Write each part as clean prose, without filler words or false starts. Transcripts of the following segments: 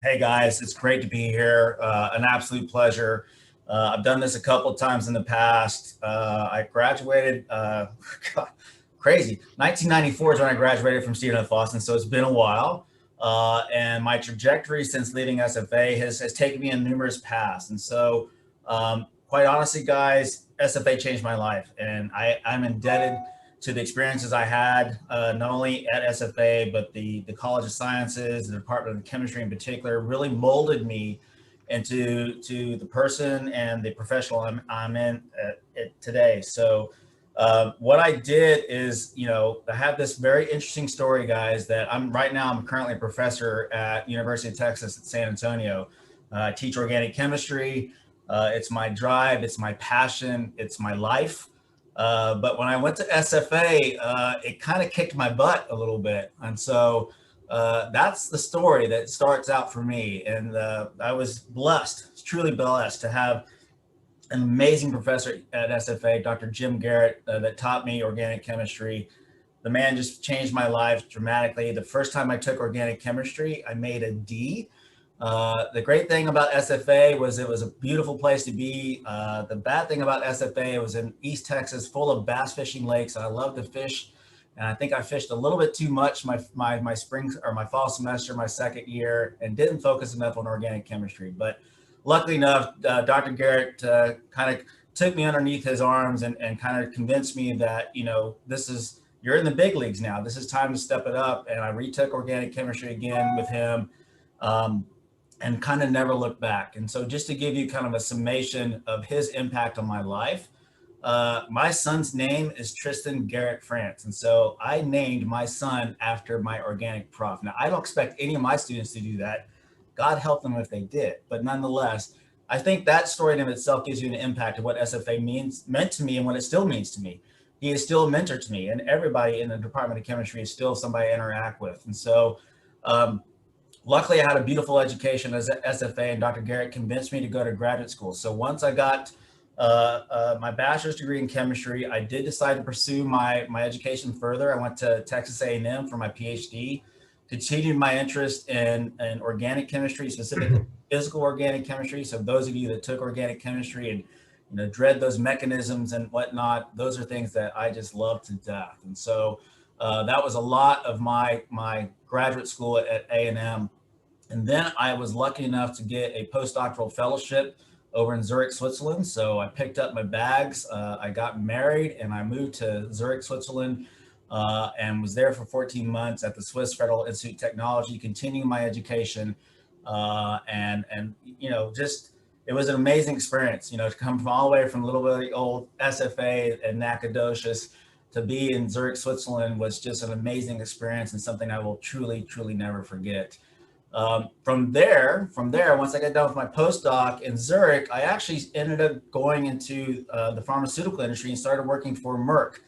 Hey guys, it's great to be here. An absolute pleasure. I've done this a couple of times in the past. I graduated, God, crazy. 1994 is when I graduated from Stephen F. Austin, so it's been a while. And my trajectory since leaving SFA has taken me in numerous paths. And so, quite honestly, guys, SFA changed my life, and I'm indebted to the experiences I had, not only at SFA, but the College of Sciences, the Department of Chemistry in particular, really molded me into the person and the professional I'm in today. So what I did is, I have this very interesting story, guys, that I'm currently a professor at University of Texas at San Antonio. I teach organic chemistry. It's my drive, it's my passion, it's my life. But when I went to SFA, it kind of kicked my butt a little bit. And so that's the story that starts out for me. And I was blessed, truly blessed to have an amazing professor at SFA, Dr. Jim Garrett, that taught me organic chemistry. The man just changed my life dramatically. The first time I took organic chemistry, I made a D. The great thing about SFA was it was a beautiful place to be. The bad thing about SFA, it was in East Texas, full of bass fishing lakes. I love to fish, and I think I fished a little bit too much my spring or my fall semester, my second year, and didn't focus enough on organic chemistry. But luckily enough, Dr. Garrett kind of took me underneath his arms and kind of convinced me that you're in the big leagues now. This is time to step it up. And I retook organic chemistry again with him. And kind of never looked back. And so just to give you kind of a summation of his impact on my life, my son's name is Tristan Garrett France. And so I named my son after my organic prof. Now, I don't expect any of my students to do that. God help them if they did. But nonetheless, I think that story in of itself gives you an impact of what SFA meant to me and what it still means to me. He is still a mentor to me, and everybody in the Department of Chemistry is still somebody I interact with. And so, luckily, I had a beautiful education as SFA, and Dr. Garrett convinced me to go to graduate school. So once I got my bachelor's degree in chemistry, I did decide to pursue my education further. I went to Texas A&M for my PhD, continued my interest in organic chemistry, specifically physical organic chemistry. So those of you that took organic chemistry and dread those mechanisms and whatnot, those are things that I just love to death. And so that was a lot of my graduate school at A&M. And then I was lucky enough to get a postdoctoral fellowship over in Zurich, Switzerland. So I picked up my bags, I got married, and I moved to Zurich, Switzerland, and was there for 14 months at the Swiss Federal Institute of Technology, continuing my education. Just it was an amazing experience, to come from all the way from little bitty old SFA and Nacogdoches to be in Zurich, Switzerland was just an amazing experience and something I will truly, truly never forget. From there, once I got done with my postdoc in Zurich, I actually ended up going into the pharmaceutical industry and started working for Merck,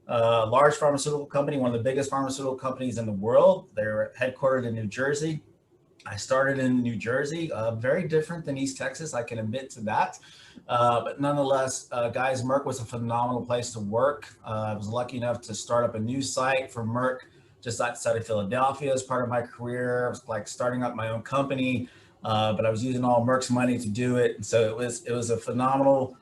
a large pharmaceutical company, one of the biggest pharmaceutical companies in the world. They're headquartered in New Jersey. I started in New Jersey, very different than East Texas, I can admit to that. But nonetheless, guys, Merck was a phenomenal place to work. I was lucky enough to start up a new site for Merck just outside of Philadelphia as part of my career. It was like starting up my own company, but I was using all Merck's money to do it. And so it was a phenomenal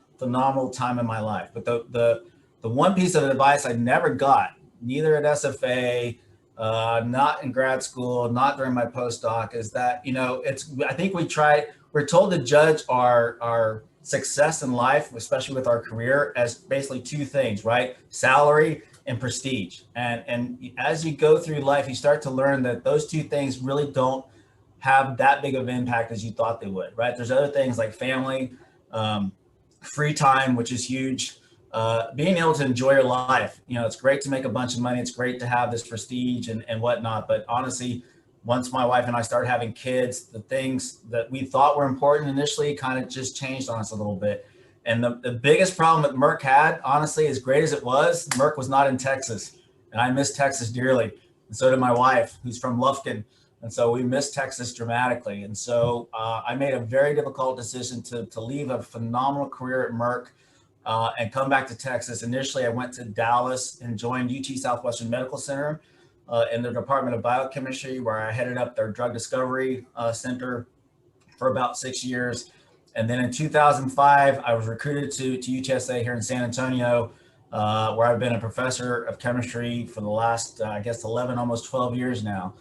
time in my life. But the one piece of advice I never got, neither at SFA, not in grad school, not during my postdoc, is that, I think we're told to judge our success in life, especially with our career, as basically two things, right? Salary and prestige. And as you go through life, you start to learn that those two things really don't have that big of an impact as you thought they would, right? There's other things like family, free time, which is huge. Being able to enjoy your life. It's great to make a bunch of money. It's great to have this prestige and whatnot. But honestly, once my wife and I started having kids, the things that we thought were important initially kind of just changed on us a little bit. And the biggest problem that Merck had, honestly, as great as it was, Merck was not in Texas. And I miss Texas dearly. And so did my wife, who's from Lufkin. And so we missed Texas dramatically. And so I made a very difficult decision to leave a phenomenal career at Merck and come back to Texas. Initially, I went to Dallas and joined UT Southwestern Medical Center. in the Department of Biochemistry, where I headed up their drug discovery center for about 6 years. And then in 2005, I was recruited to UTSA here in San Antonio, where I've been a professor of chemistry for the last, I guess, 11, almost 12 years now.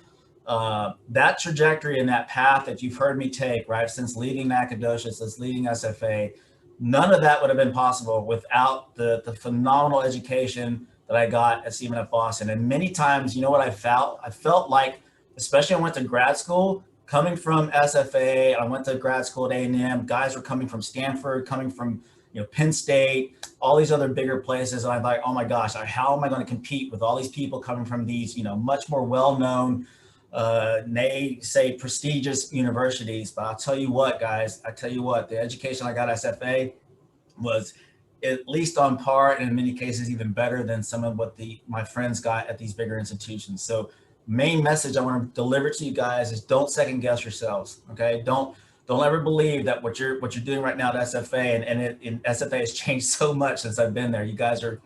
That trajectory and that path that you've heard me take, right, since leaving Nacogdoches, since leaving SFA, none of that would have been possible without the phenomenal education that I got at Stephen F. Austin. And many times, you know what I felt? I felt like, especially I went to grad school, coming from SFA, I went to grad school at A&M, guys were coming from Stanford, coming from Penn State, all these other bigger places. And I'm like, oh my gosh, how am I going to compete with all these people coming from these, much more well-known, they say prestigious universities? But I'll tell you what, guys, the education I got at SFA was at least on par, and in many cases even better than some of what my friends got at these bigger institutions. So main message I want to deliver to you guys is don't second guess yourselves. Okay. Don't ever believe that what you're doing right now at SFA, and SFA has changed so much since I've been there. You guys are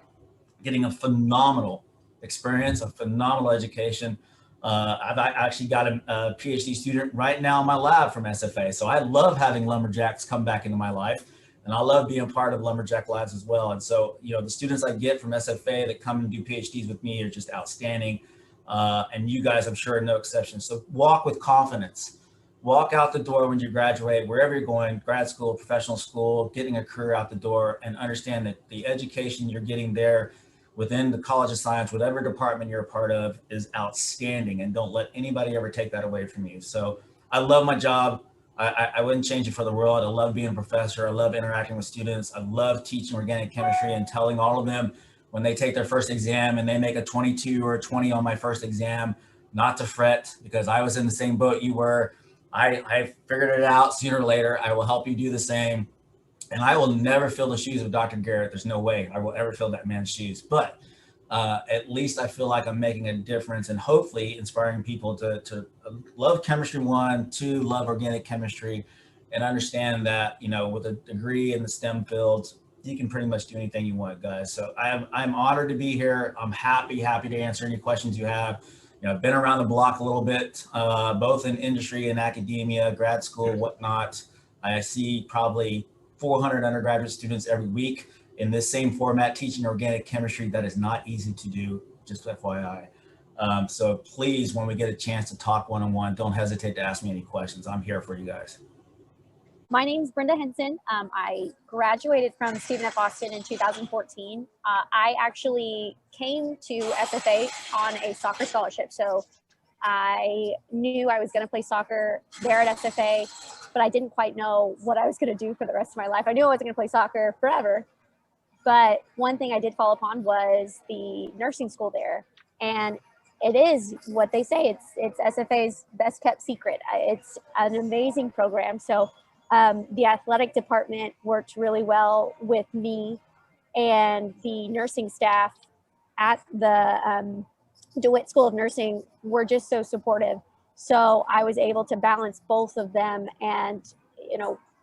getting a phenomenal experience, a phenomenal education. I've actually got a PhD student right now in my lab from SFA. So I love having lumberjacks come back into my life, and I love being part of lumberjack labs as well. And so, the students I get from SFA that come and do PhDs with me are just outstanding. And you guys, I'm sure, are no exception. So walk with confidence. Walk out the door when you graduate, wherever you're going, grad school, professional school, getting a career out the door, and understand that the education you're getting there within the College of Science, whatever department you're a part of, is outstanding. And don't let anybody ever take that away from you. So I love my job. I wouldn't change it for the world. I love being a professor. I love interacting with students. I love teaching organic chemistry and telling all of them when they take their first exam and they make a 22 or a 20 on my first exam, not to fret, because I was in the same boat you were. I figured it out sooner or later. I will help you do the same. And I will never fill the shoes of Dr. Garrett. There's no way I will ever fill that man's shoes. But at least I feel like I'm making a difference and hopefully inspiring people to love chemistry, one, two, love organic chemistry, and understand that, with a degree in the STEM fields, you can pretty much do anything you want, guys. So I'm honored to be here. I'm happy to answer any questions you have. I've been around the block a little bit, both in industry and academia, grad school, whatnot. I see probably 400 undergraduate students every week in this same format, teaching organic chemistry. That is not easy to do, just FYI. So please, when we get a chance to talk one-on-one, don't hesitate to ask me any questions. I'm here for you guys. My name is Brenda Henson. I graduated from Stephen F. Austin in 2014. I actually came to SFA on a soccer scholarship. So I knew I was going to play soccer there at SFA, but I didn't quite know what I was going to do for the rest of my life. I knew I wasn't going to play soccer forever. But one thing I did fall upon was the nursing school there. And it is what they say. It's SFA's best kept secret. It's an amazing program. So the athletic department worked really well with me, and the nursing staff at the DeWitt School of Nursing were just so supportive. So I was able to balance both of them and,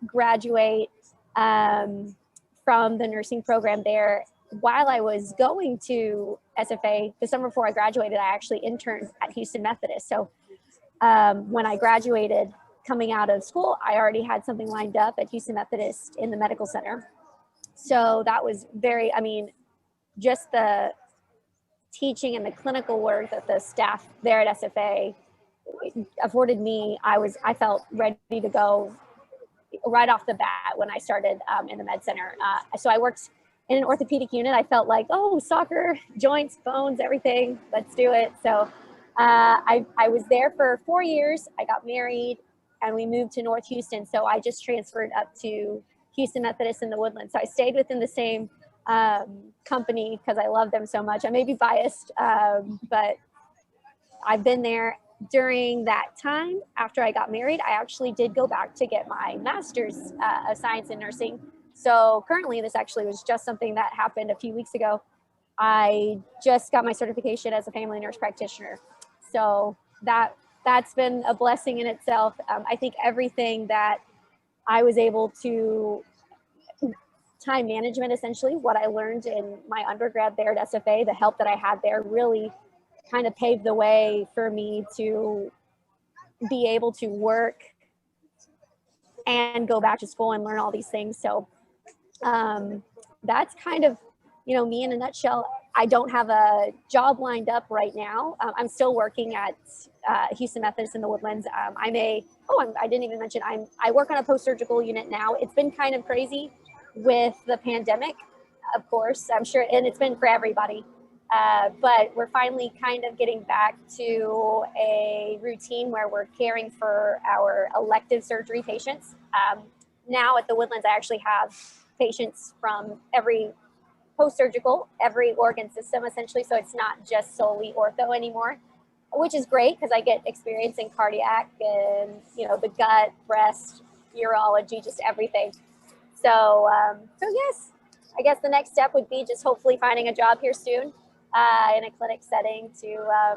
graduate from the nursing program there. While I was going to SFA, the summer before I graduated, I actually interned at Houston Methodist. So when I graduated, coming out of school, I already had something lined up at Houston Methodist in the medical center. So that was just the teaching and the clinical work that the staff there at SFA afforded me. I felt ready to go right off the bat when I started in the med center. So I worked in an orthopedic unit. I felt like, soccer, joints, bones, everything, let's do it. So I was there for 4 years. I got married and we moved to North Houston. So I just transferred up to Houston Methodist in the Woodlands. So I stayed within the same company because I love them so much. I may be biased, but I've been there. During that time, after I got married, I actually did go back to get my master's of science in nursing. So currently, this actually was just something that happened a few weeks ago. I just got my certification as a family nurse practitioner. So that's been a blessing in itself. I think everything that I was able to, time management, essentially, what I learned in my undergrad there at SFA, the help that I had there really kind of paved the way for me to be able to work and go back to school and learn all these things. So that's kind of, me in a nutshell. I don't have a job lined up right now. I'm still working at Houston Methodist in the Woodlands. I didn't even mention, I work on a post-surgical unit now. It's been kind of crazy with the pandemic, of course, I'm sure, and it's been for everybody. But we're finally kind of getting back to a routine where we're caring for our elective surgery patients. Now at the Woodlands, I actually have patients from every post-surgical, every organ system essentially. So it's not just solely ortho anymore, which is great because I get experience in cardiac and, the gut, breast, urology, just everything. So yes, I guess the next step would be just hopefully finding a job here soon in a clinic setting to,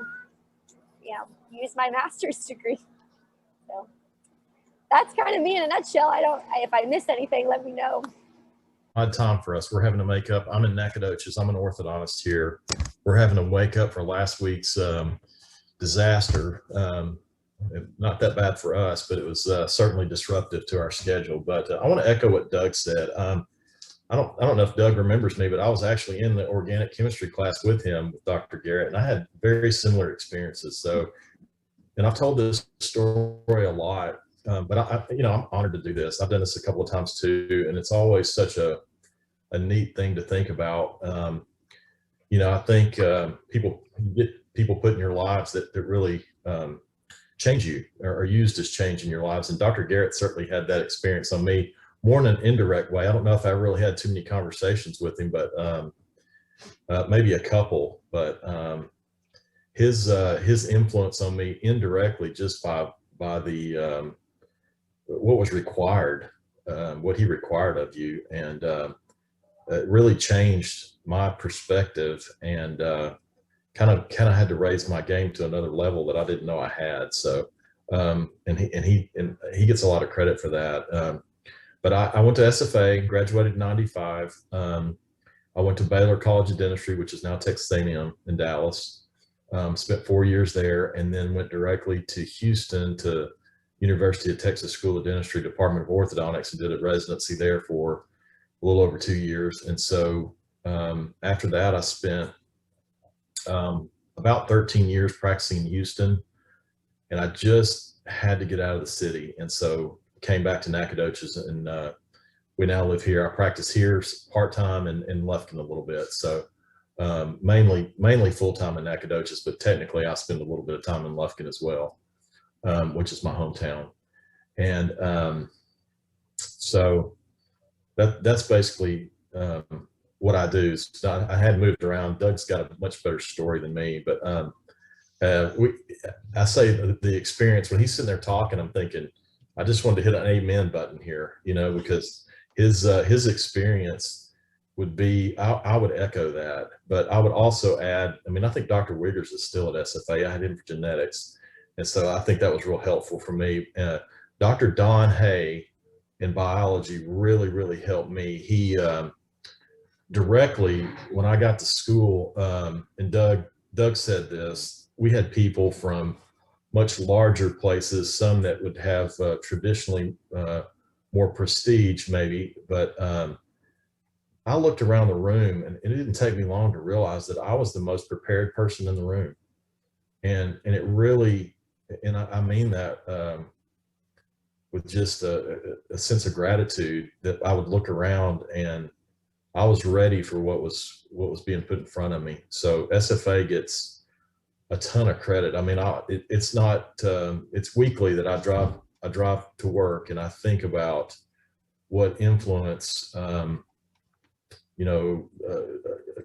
use my master's degree. So that's kind of me in a nutshell. If I missed anything, let me know. Odd time for us. We're having to make up. I'm in Nacogdoches. I'm an orthodontist here. We're having to wake up for last week's disaster. Not that bad for us, but it was certainly disruptive to our schedule. But I want to echo what Doug said. I don't know if Doug remembers me, but I was actually in the organic chemistry class with him, with Dr. Garrett, and I had very similar experiences. So, and I've told this story a lot. But I'm honored to do this. I've done this a couple of times too, and it's always such a neat thing to think about. I think people put in your lives that really change you, or are used as change in your lives. And Dr. Garrett certainly had that experience on me, more in an indirect way. I don't know if I really had too many conversations with him, but maybe a couple. But his influence on me indirectly, just by the what was required, what he required of you, and it really changed my perspective, and kind of had to raise my game to another level that I didn't know I had. So, and he gets a lot of credit for that. But I went to SFA, graduated in '95. I went to Baylor College of Dentistry, which is now Texas A&M in Dallas. Spent 4 years there, and then went directly to Houston to University of Texas School of Dentistry, Department of Orthodontics, and did a residency there for a little over 2 years. And so after that, I spent about 13 years practicing in Houston, and I just had to get out of the city. And so came back to Nacogdoches, and we now live here. I practice here part-time and in Lufkin a little bit. So mainly full-time in Nacogdoches, but technically I spend a little bit of time in Lufkin as well. Which is my hometown. And so that's basically what I do. So I had moved around. Doug's got a much better story than me, but I say the experience, when he's sitting there talking, I'm thinking, I just wanted to hit an amen button here, because his experience would be, I would echo that, but I would also add, I think Dr. Wiggers is still at SFA. I had him for genetics. And so I think that was real helpful for me. Dr. Don Hay in biology really, really helped me. He directly, when I got to school, and Doug said this, we had people from much larger places, some that would have traditionally more prestige maybe, but I looked around the room, and it didn't take me long to realize that I was the most prepared person in the room. And it really, and I mean that with just a sense of gratitude, that I would look around and I was ready for what was being put in front of me. So SFA gets a ton of credit. It's not, it's weekly that I drive to work and I think about what influence, a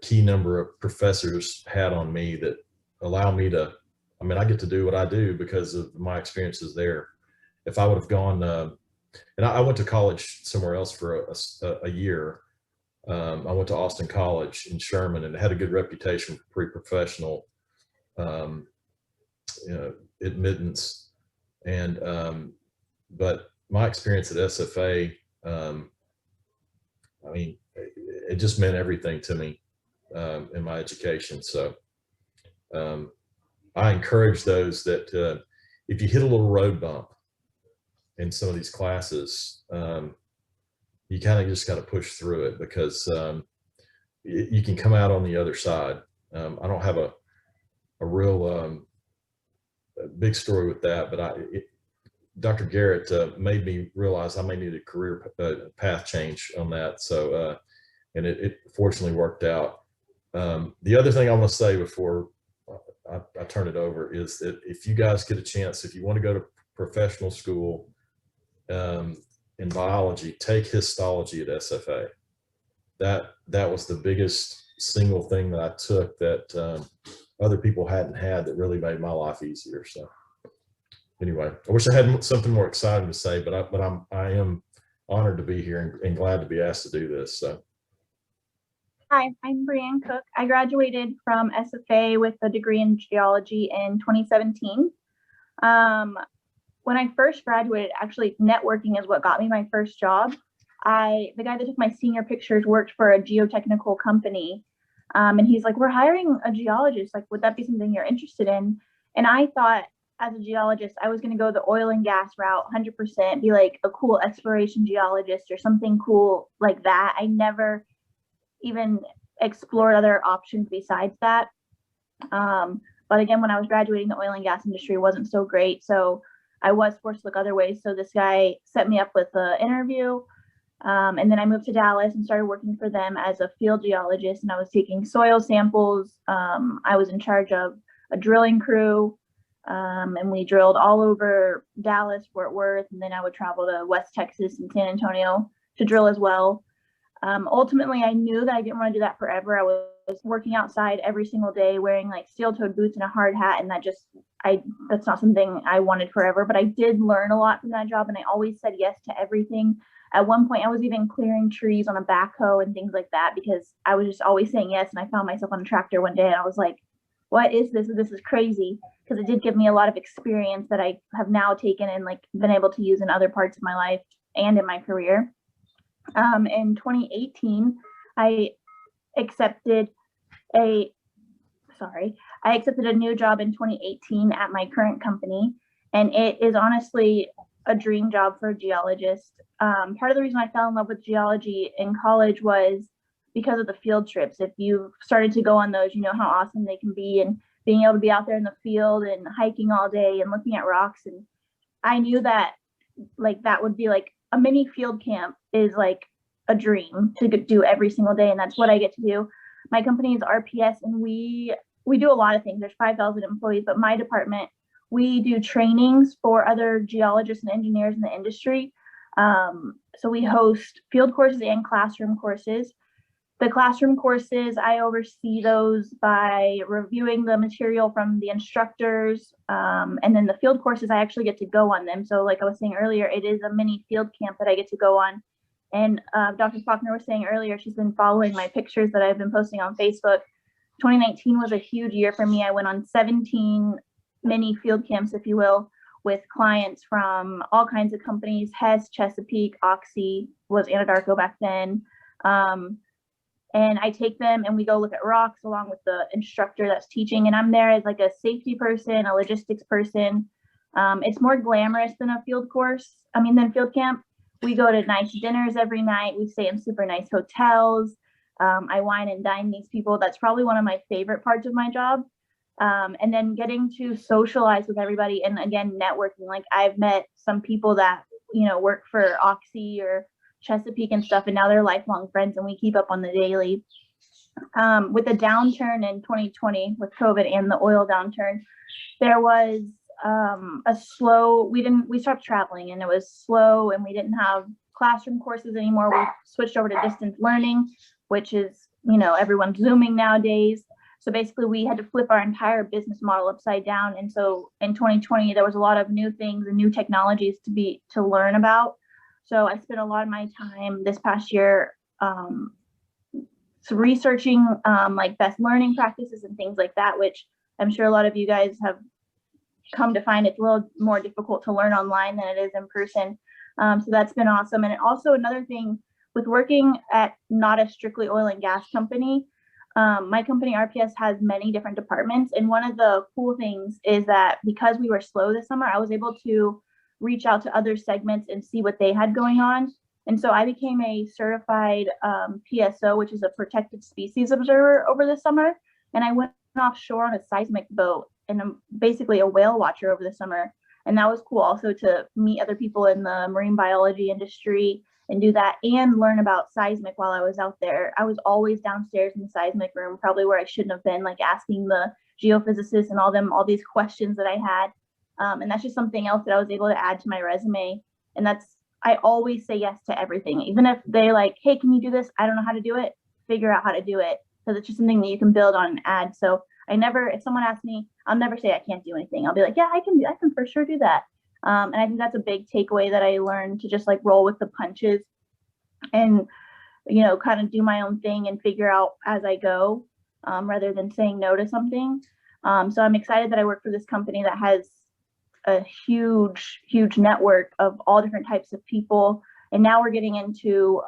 key number of professors had on me that allow me to, I get to do what I do because of my experiences there. If I would have gone, and I went to college somewhere else for a year. I went to Austin College in Sherman, and it had a good reputation for pre-professional admittance. And but my experience at SFA, it just meant everything to me in my education. So I encourage those that if you hit a little road bump in some of these classes, you kind of just got to push through it, because you can come out on the other side. I don't have a real a big story with that, but Dr. Garrett made me realize I may need a career path change on that. So, and it fortunately worked out. The other thing I want to say before I turn it over is that if you guys get a chance, if you want to go to professional school in biology, take histology at SFA. That was the biggest single thing that I took that other people hadn't had, that really made my life easier. So anyway, I wish I had something more exciting to say, but I am honored to be here and glad to be asked to do this. So. Hi, I'm Brianne Cook. I graduated from SFA with a degree in geology in 2017. When I first graduated, actually networking is what got me my first job. The guy that took my senior pictures worked for a geotechnical company. And he's like, we're hiring a geologist. Like, would that be something you're interested in? And I thought, as a geologist, I was going to go the oil and gas route, 100%, be like a cool exploration geologist or something cool like that. I never even explored other options besides that. But again, when I was graduating, the oil and gas industry wasn't so great. So I was forced to look other ways. So this guy set me up with an interview. And then I moved to Dallas and started working for them as a field geologist. And I was taking soil samples. I was in charge of a drilling crew. And we drilled all over Dallas, Fort Worth. And then I would travel to West Texas and San Antonio to drill as well. Ultimately, I knew that I didn't want to do that forever. I was working outside every single day, wearing like steel-toed boots and a hard hat, and that's not something I wanted forever. But I did learn a lot from that job, and I always said yes to everything. At one point, I was even clearing trees on a backhoe and things like that because I was just always saying yes. And I found myself on a tractor one day, and I was like, "What is this? This is crazy." Because it did give me a lot of experience that I have now taken and like been able to use in other parts of my life and in my career. In 2018, I accepted a new job in 2018 at my current company, and it is honestly a dream job for a geologist. Part of the reason I fell in love with geology in college was because of the field trips. If you've started to go on those, you know how awesome they can be, and being able to be out there in the field and hiking all day and looking at rocks. And I knew that like that would be like a mini field camp is like a dream to do every single day, and that's what I get to do. My company is RPS, and we do a lot of things. There's 5,000 employees, but my department, we do trainings for other geologists and engineers in the industry. So we host field courses and classroom courses. The classroom courses, I oversee those by reviewing the material from the instructors. And then the field courses, I actually get to go on them. So like I was saying earlier, it is a mini field camp that I get to go on. And Dr. Faulkner was saying earlier, she's been following my pictures that I've been posting on Facebook. 2019 was a huge year for me. I went on 17 mini field camps, if you will, with clients from all kinds of companies. Hess, Chesapeake, Oxy was Anadarko back then. And I take them and we go look at rocks along with the instructor that's teaching. And I'm there as like a safety person, a logistics person. It's more glamorous than a field than field camp. We go to nice dinners every night. We stay in super nice hotels. I wine and dine these people. That's probably one of my favorite parts of my job. And then getting to socialize with everybody and again, networking. Like I've met some people that, work for Oxy or Chesapeake and stuff, and now they're lifelong friends and we keep up on the daily. With the downturn in 2020 with COVID and the oil downturn, there was we stopped traveling and it was slow and we didn't have classroom courses anymore. We switched over to distance learning, which is, everyone's Zooming nowadays. So basically we had to flip our entire business model upside down. And so in 2020, there was a lot of new things and new technologies to learn about. So I spent a lot of my time this past year researching like best learning practices and things like that, which I'm sure a lot of you guys have come to find it's a little more difficult to learn online than it is in person. So that's been awesome. And also another thing with working at not a strictly oil and gas company, My company RPS has many different departments, and one of the cool things is that because we were slow this summer, I was able to reach out to other segments and see what they had going on. And so I became a certified PSO, which is a protected species observer, over the summer. And I went offshore on a seismic boat, and I'm basically a whale watcher over the summer. And that was cool also to meet other people in the marine biology industry and do that and learn about seismic while I was out there. I was always downstairs in the seismic room, probably where I shouldn't have been, like asking the geophysicists and all these questions that I had. And that's just something else that I was able to add to my resume. And I always say yes to everything. Even if they like, hey, can you do this? I don't know how to do it. Figure out how to do it. Because it's just something that you can build on and add. So if someone asks me, I'll never say I can't do anything. I'll be like, yeah, I can for sure do that. And I think that's a big takeaway that I learned, to just like roll with the punches and, kind of do my own thing and figure out as I go, rather than saying no to something. So I'm excited that I work for this company that has a huge, huge network of all different types of people. And now we're getting into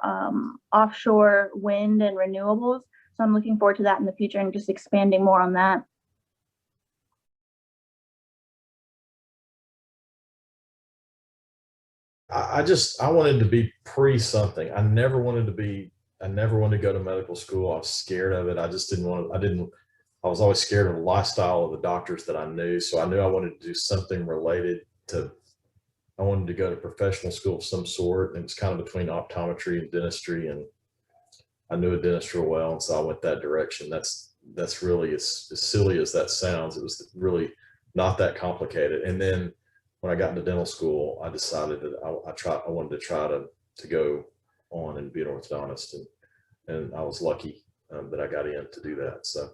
offshore wind and renewables. So I'm looking forward to that in the future and just expanding more on that. I wanted to be something. I never wanted to go to medical school. I was scared of it. I just didn't want to, I was always scared of the lifestyle of the doctors that I knew. So I knew I wanted to do something related to, I wanted to go to professional school of some sort. And it's kind of between optometry and dentistry. And I knew a dentist real well. And so I went that direction. That's really, as silly as that sounds, it was really not that complicated. And then when I got into dental school, I decided that I wanted to try to go on and be an orthodontist, and I was lucky that I got in to do that. So,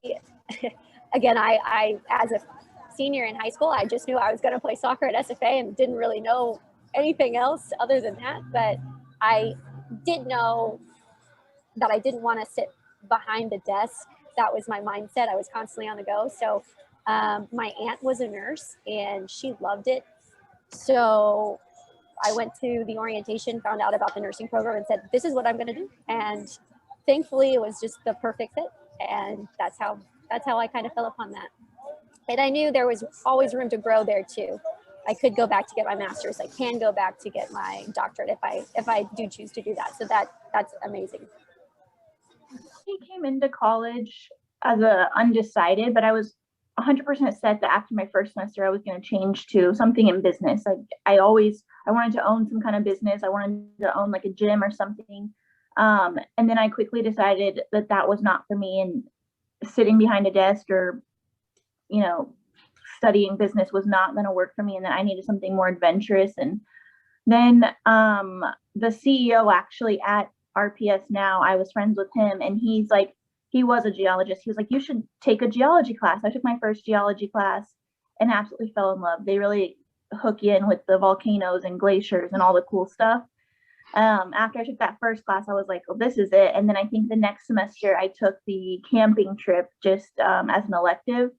yeah. Again, I as a senior in high school, I just knew I was going to play soccer at SFA and didn't really know anything else other than that. But I did know that I didn't want to sit behind the desk. That was my mindset. I was constantly on the go. So my aunt was a nurse and she loved it. So I went to the orientation, found out about the nursing program, and said, this is what I'm going to do. And thankfully it was just the perfect fit. And that's how I kind of fell upon that. And I knew there was always room to grow there too. I could go back to get my master's. I can go back to get my doctorate if I do choose to do that. So that's amazing. I came into college as a undecided, but I was 100% set that after my first semester, I was going to change to something in business. Like I wanted to own some kind of business. I wanted to own like a gym or something. And then I quickly decided that was not for me, and sitting behind a desk or, studying business was not going to work for me, and that I needed something more adventurous. And then the CEO actually at RPS now, I was friends with him, and he was a geologist. He was like, you should take a geology class. I took my first geology class and absolutely fell in love. They really hook you in with the volcanoes and glaciers and all the cool stuff. After I took that first class, I was like, well, this is it. And then I think the next semester I took the camping trip just as an elective.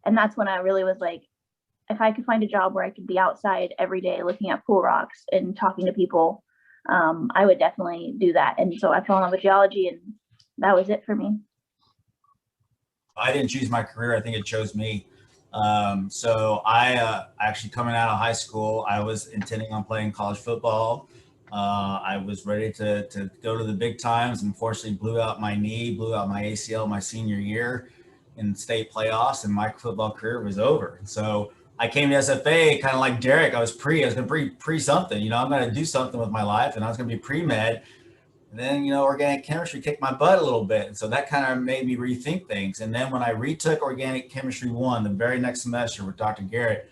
And that's when I really was like, if I could find a job where I could be outside every day looking at pool rocks and talking to people, I would definitely do that. And so I fell in love with geology, and that was it for me. I didn't choose my career. I think it chose me. So I actually, coming out of high school, I was intending on playing college football. I was ready to go to the big times. Unfortunately, blew out my knee, blew out my ACL my senior year in state playoffs, and my football career was over. So I came to SFA kind of like Derek. I was going to pre something, I'm going to do something with my life, and I was going to be pre-med. And then, organic chemistry kicked my butt a little bit. And so that kind of made me rethink things. And then when I retook organic chemistry 1, the very next semester with Dr. Garrett,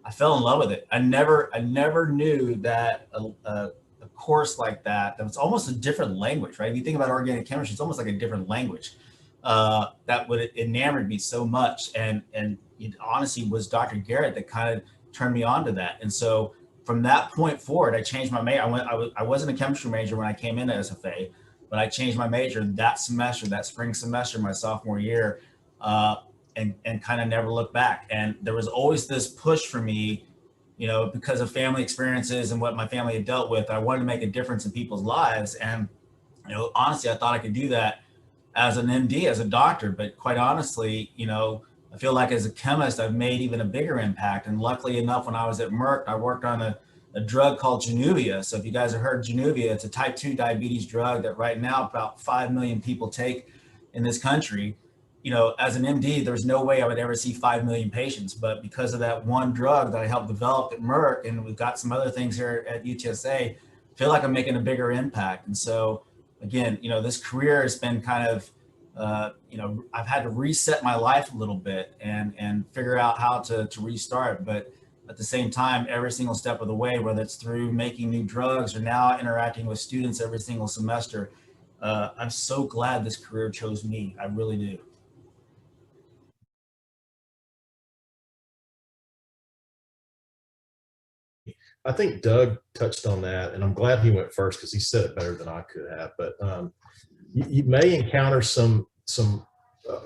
I fell in love with it. I never knew that a course like that was almost a different language, right? If you think about organic chemistry, it's almost like a different language. That would enamored me so much. And it honestly was Dr. Garrett that kind of turned me on to that. And so from that point forward, I changed my major. I wasn't a chemistry major when I came into SFA, but I changed my major that semester, that spring semester, my sophomore year, and kind of never looked back. And there was always this push for me, because of family experiences and what my family had dealt with. I wanted to make a difference in people's lives. And, honestly, I thought I could do that as an MD, as a doctor. But quite honestly, you know, I feel like as a chemist, I've made even a bigger impact. And luckily enough, when I was at Merck, I worked on a drug called Januvia. So if you guys have heard Januvia, it's a type 2 diabetes drug that right now about 5 million people take in this country. You know, as an MD, there's no way I would ever see 5 million patients. But because of that one drug that I helped develop at Merck, and we've got some other things here at UTSA, I feel like I'm making a bigger impact. And so, again, you know, this career has been kind of, you know, I've had to reset my life a little bit and figure out how to restart. But at the same time, every single step of the way, whether it's through making new drugs or now interacting with students every single semester, I'm so glad this career chose me. I really do. I think Doug touched on that, and I'm glad he went first because he said it better than I could have. But you may encounter some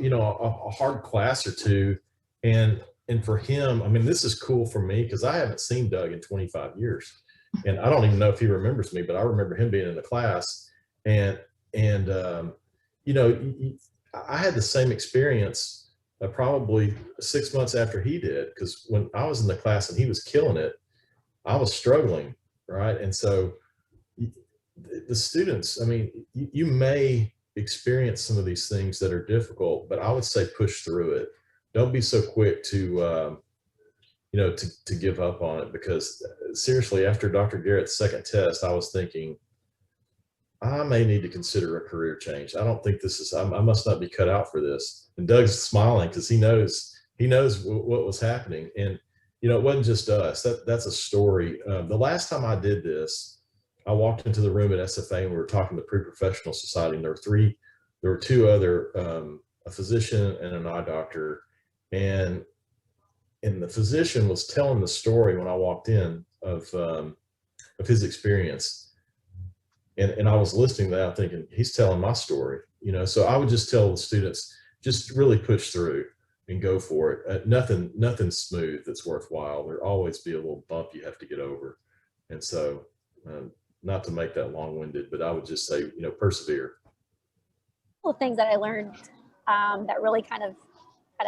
you know, a hard class or two, and for him, I mean, this is cool for me because I haven't seen Doug in 25 years, and I don't even know if he remembers me, but I remember him being in the class, and you know, I had the same experience probably 6 months after he did, because when I was in the class and he was killing it, I was struggling, right? And so the students, I mean, you may experience some of these things that are difficult, but I would say push through it. Don't be so quick to, you know, to give up on it, because seriously, after Dr. Garrett's second test, I was thinking, I may need to consider a career change. I don't think this is, I must not be cut out for this. And Doug's smiling because he knows what was happening. And you know, it wasn't just us. That's a story. The last time I did this, I walked into the room at SFA and we were talking to the Pre-Professional Society, and there were two other, a physician and an eye doctor, and the physician was telling the story when I walked in of his experience, and I was listening to that thinking, he's telling my story, you know. So I would just tell the students, just really push through and go for it. Nothing smooth that's worthwhile. There'll always be a little bump you have to get over. And so, not to make that long-winded, but I would just say, you know, persevere. Couple of things that I learned that really kind of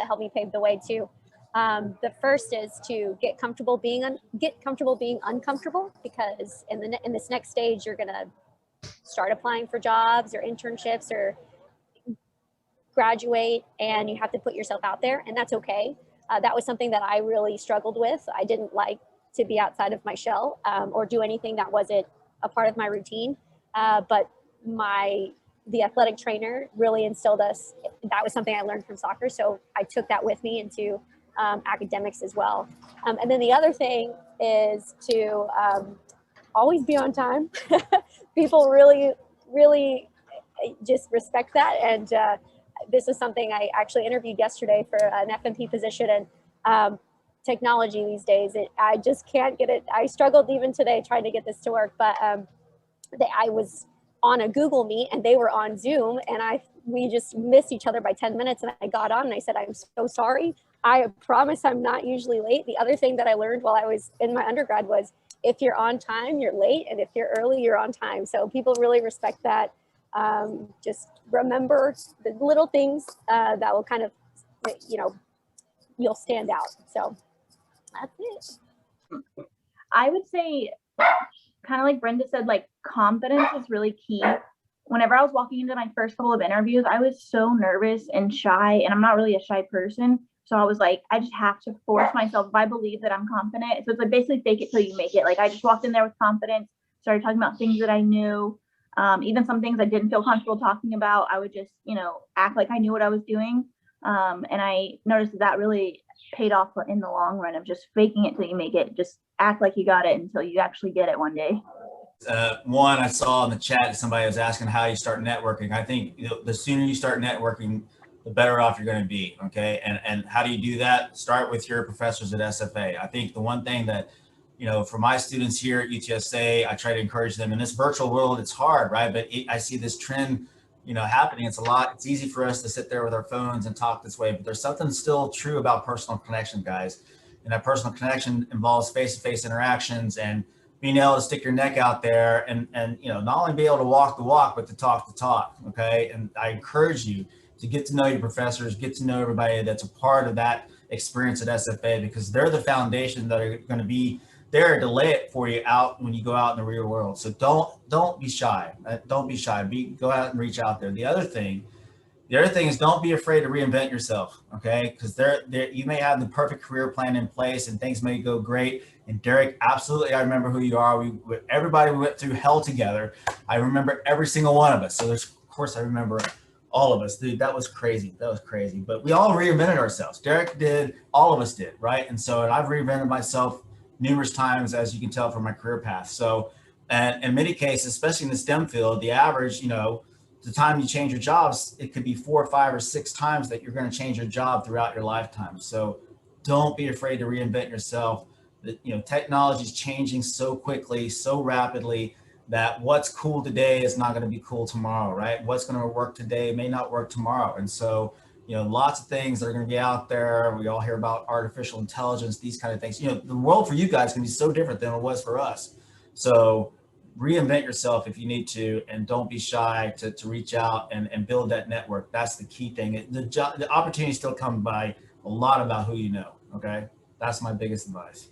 helped me pave the way too. The first is to get comfortable being uncomfortable, because in this next stage, you're gonna start applying for jobs or internships or graduate, and you have to put yourself out there, and that's okay. That was something that I really struggled with. I didn't like to be outside of my shell or do anything that wasn't a part of my routine. But the athletic trainer really instilled us. That was something I learned from soccer, so I took that with me into academics as well. And then the other thing is to always be on time. People really just respect that, and this is something I actually interviewed yesterday for an FMP position, and technology these days, I just can't get it. I struggled even today trying to get this to work, but I was on a Google Meet and they were on Zoom, and we just missed each other by 10 minutes, and I got on and I said, I'm so sorry. I promise I'm not usually late. The other thing that I learned while I was in my undergrad was, if you're on time, you're late, and if you're early, you're on time. So people really respect that. Just remember the little things that will kind of, you know, you'll stand out. So that's it. I would say, kind of like Brenda said, like confidence is really key. Whenever I was walking into my first couple of interviews, I was so nervous and shy, and I'm not really a shy person. So I was like, I just have to force myself. If I believe that I'm confident, so it's like basically fake it till you make it. Like I just walked in there with confidence, started talking about things that I knew. Even some things I didn't feel comfortable talking about, I would just, you know, act like I knew what I was doing. And I noticed that really paid off in the long run of just faking it till you make it. Just act like you got it until you actually get it one day. One, I saw in the chat, somebody was asking how you start networking. I think, you know, the sooner you start networking, the better off you're going to be. Okay. And how do you do that? Start with your professors at SFA. I think the one thing that, you know, for my students here at UTSA, I try to encourage them in this virtual world. It's hard, right? But I see this trend, you know, happening. It's easy for us to sit there with our phones and talk this way, but there's something still true about personal connection, guys. And that personal connection involves face-to-face interactions. And being able to stick your neck out there and you know, not only be able to walk the walk, but to talk the talk. Okay. And I encourage you to get to know your professors, get to know everybody that's a part of that experience at SFA, because they're the foundation that are going to be there to lay it for you out when you go out in the real world. So don't be shy. Don't be shy. Go out and reach out there. The other thing is, don't be afraid to reinvent yourself, okay? Because you may have the perfect career plan in place and things may go great. And Derek, absolutely, I remember who you are. Everybody went through hell together. I remember every single one of us. So of course, I remember all of us. Dude, that was crazy. That was crazy. But we all reinvented ourselves. Derek did. All of us did, right? And so I've reinvented myself numerous times, as you can tell from my career path. So, and in many cases, especially in the STEM field, the average, you know, the time you change your jobs, it could be 4 or 5 or 6 times that you're going to change your job throughout your lifetime. So don't be afraid to reinvent yourself. You know, technology is changing so quickly, so rapidly, that what's cool today is not going to be cool tomorrow, right? What's going to work today may not work tomorrow. And so, you know, lots of things that are going to be out there. We all hear about artificial intelligence, these kind of things. You know, the world for you guys can be so different than it was for us. So reinvent yourself if you need to, and don't be shy to reach out and build that network. That's the key thing. The opportunities still come by a lot about who you know. Okay. That's my biggest advice.